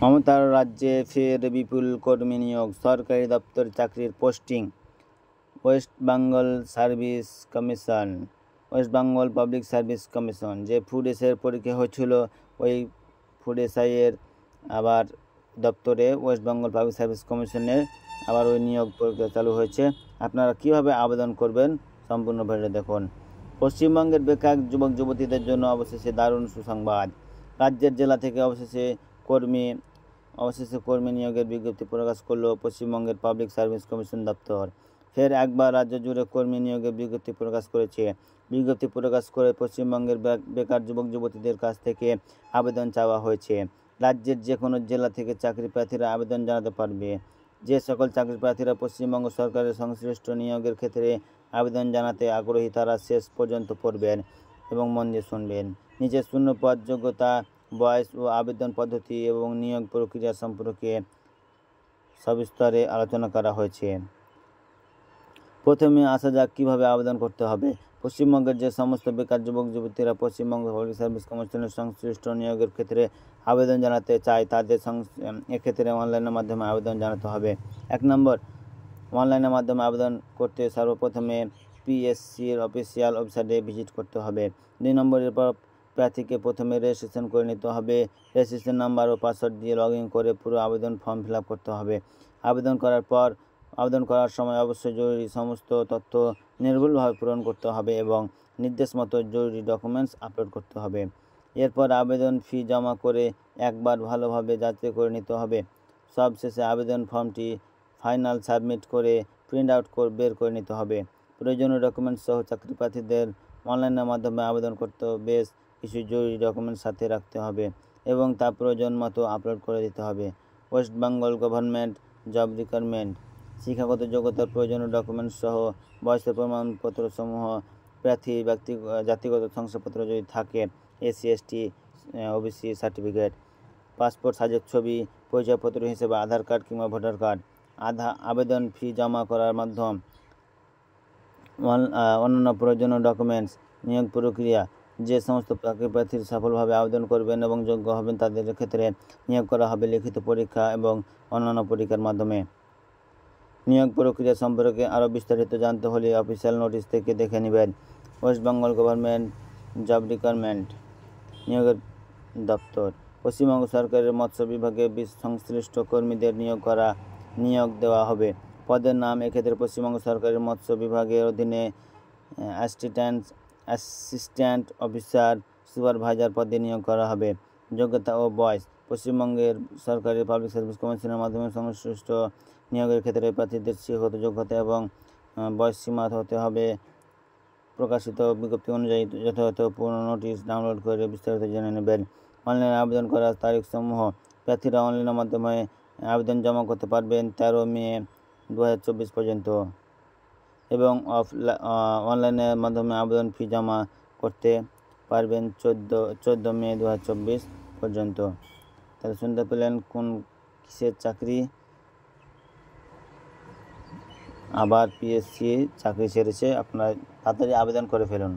মমতার রাজ্যে ফের বিপুল কর্মী নিয়োগ, সরকারি দপ্তরে চাকরির posting. West Bengal service commission, West Bengal public service commission, যে ফুড এসআইয়ের পরীক্ষা হয়েছিল ওই ফুড এসআইয়ের আবার দপ্তরে ওয়েস্ট বেঙ্গল পাবলিক সার্ভিস কমিশনের আবার ওই নিয়োগ প্রক্রিয়া চালু হয়েছে। আপনারা কিভাবে আবেদন করবেন সম্পূর্ণ ভিডিও দেখুন। পশ্চিমবঙ্গের বেকার যুবক যুবতীদের জন্য অবশেষে দারুণ সুসংবাদ। রাজ্যের জেলা থেকে অবশেষে কর্মী নিয়োগের বিজ্ঞপ্তি প্রকাশ করল পশ্চিমবঙ্গের পাবলিক সার্ভিস কমিশন দপ্তর। ফের একবার রাজ্য জুড়ে কর্মী নিয়োগের বিজ্ঞপ্তি প্রকাশ করেছে। বিজ্ঞপ্তি প্রকাশ করে পশ্চিমবঙ্গের বেকার যুবক যুবতীদের কাছ থেকে আবেদন চাওয়া হয়েছে। রাজ্যের যে কোনো জেলা থেকে চাকরি প্রার্থীরা আবেদন জানাতে পারবে। যে সকল চাকরি প্রার্থীরা পশ্চিমবঙ্গ সরকারের সংশ্লিষ্ট নিয়োগের ক্ষেত্রে আবেদন জানাতে আগ্রহী তারা শেষ পর্যন্ত পড়বেন এবং মন দিয়ে শুনবেন। নিচে শূন্যপদ, যোগ্যতা, বয়স ও আবেদন পদ্ধতি এবং নিয়োগ প্রক্রিয়া সম্পর্কে সবিস্তারে আলোচনা করা হয়েছে। প্রথমে আসা যাক কীভাবে আবেদন করতে হবে। পশ্চিমবঙ্গের যে সমস্ত বেকার যুবক যুবতীরা পশ্চিমবঙ্গ পাবলিক সার্ভিস কমিশনের সংশ্লিষ্ট নিয়োগের ক্ষেত্রে আবেদন জানাতে চায় তাদের এক্ষেত্রে অনলাইনের মাধ্যমে আবেদন জানাতে হবে। 1 নম্বর, অনলাইনের মাধ্যমে আবেদন করতে সর্বপ্রথমে পিএসসির অফিসিয়াল ওয়েবসাইটে ভিজিট করতে হবে। 2 নম্বর, এরপর প্রার্থীকে প্রথমে রেজিস্ট্রেশন করে নিতে হবে। রেজিস্ট্রেশন নাম্বার ও পাসওয়ার্ড দিয়ে লগ ইন করে পুরো আবেদন ফর্ম ফিল আপ করতে হবে। আবেদন করার সময় অবশ্যই জরুরি সমস্ত তথ্য নির্ভুলভাবে পূরণ করতে হবে এবং নির্দেশ মতো জরুরি ডকুমেন্টস আপলোড করতে হবে। এরপর আবেদন ফি জমা করে একবার ভালোভাবে যাচাই করে নিতে হবে। সবশেষে আবেদন ফর্মটি ফাইনাল সাবমিট করে প্রিন্ট আউট বের করে নিতে হবে। প্রয়োজনীয় ডকুমেন্টস সহ চাকরি প্রার্থীদের অনলাইনের মাধ্যমে আবেদন করতে বেশ কিছু জরুরি ডকুমেন্টস সাথে রাখতে হবে এবং তা প্রয়োজন মতো আপলোড করে দিতে হবে। West Bengal government job recruitment, শিক্ষাগত যোগ্যতার প্রয়োজনীয় ডকুমেন্টস সহ বয়সের প্রমাণপত্র সমূহ, প্রার্থীর জাতিগত শংসাপত্র যদি থাকে, SC ST OBC certificate, passport সাইজের ছবি, পরিচয়পত্র হিসেবে আধার কার্ড কিংবা ভোটার কার্ড। আবেদন ফি জমা করার মাধ্যম, অন্যান্য প্রয়োজনীয় ডকুমেন্টস। নিয়োগ প্রক্রিয়া, যে সমস্ত চাকরি প্রার্থী সফলভাবে আবেদন করবেন এবং যোগ্য হবেন তাদের ক্ষেত্রে নিয়োগ করা হবে লিখিত পরীক্ষা এবং অন্যান্য পরীক্ষার মাধ্যমে। নিয়োগ প্রক্রিয়া সম্পর্কে আরও বিস্তারিত জানতে হলে অফিসিয়াল নোটিশ থেকে দেখে নেবেন। West Bengal government job recruitment নিয়োগের দপ্তর, পশ্চিমবঙ্গ সরকারের মৎস্য বিভাগে সংশ্লিষ্ট কর্মীদের নিয়োগ দেওয়া হবে। পদের নাম, এক্ষেত্রে পশ্চিমবঙ্গ সরকারের মৎস্য বিভাগের অধীনে অ্যাসিস্ট্যান্ট অফিসার সুপারভাইজার পদে নিয়োগ করা হবে। যোগ্যতা ও বয়স, পশ্চিমবঙ্গের সরকারি পাবলিক সার্ভিস কমিশনের মাধ্যমে সংশ্লিষ্ট নিয়োগের ক্ষেত্রে প্রার্থীদের শিক্ষাগত যোগ্যতা এবং বয়স সীমা হতে হবে। প্রকাশিত বিজ্ঞপ্তি অনুযায়ী যথাযথ পূর্ণ নোটিশ ডাউনলোড করে বিস্তারিত জেনে নেবেন। অনলাইনে আবেদন করার তারিখসমূহ, প্রার্থীরা অনলাইনের মাধ্যমে আবেদন জমা করতে পারবেন 13 মে 2024 পর্যন্ত এবং অনলাইনের মাধ্যমে আবেদন ফি জমা করতে পারবেন 14 মে 2024 পর্যন্ত। তাহলে শুনতে পেলেন কোন কিসের চাকরি, আবার পিএসসি চাকরি ছেড়েছে। আপনারা তাড়াতাড়ি আবেদন করে ফেলুন।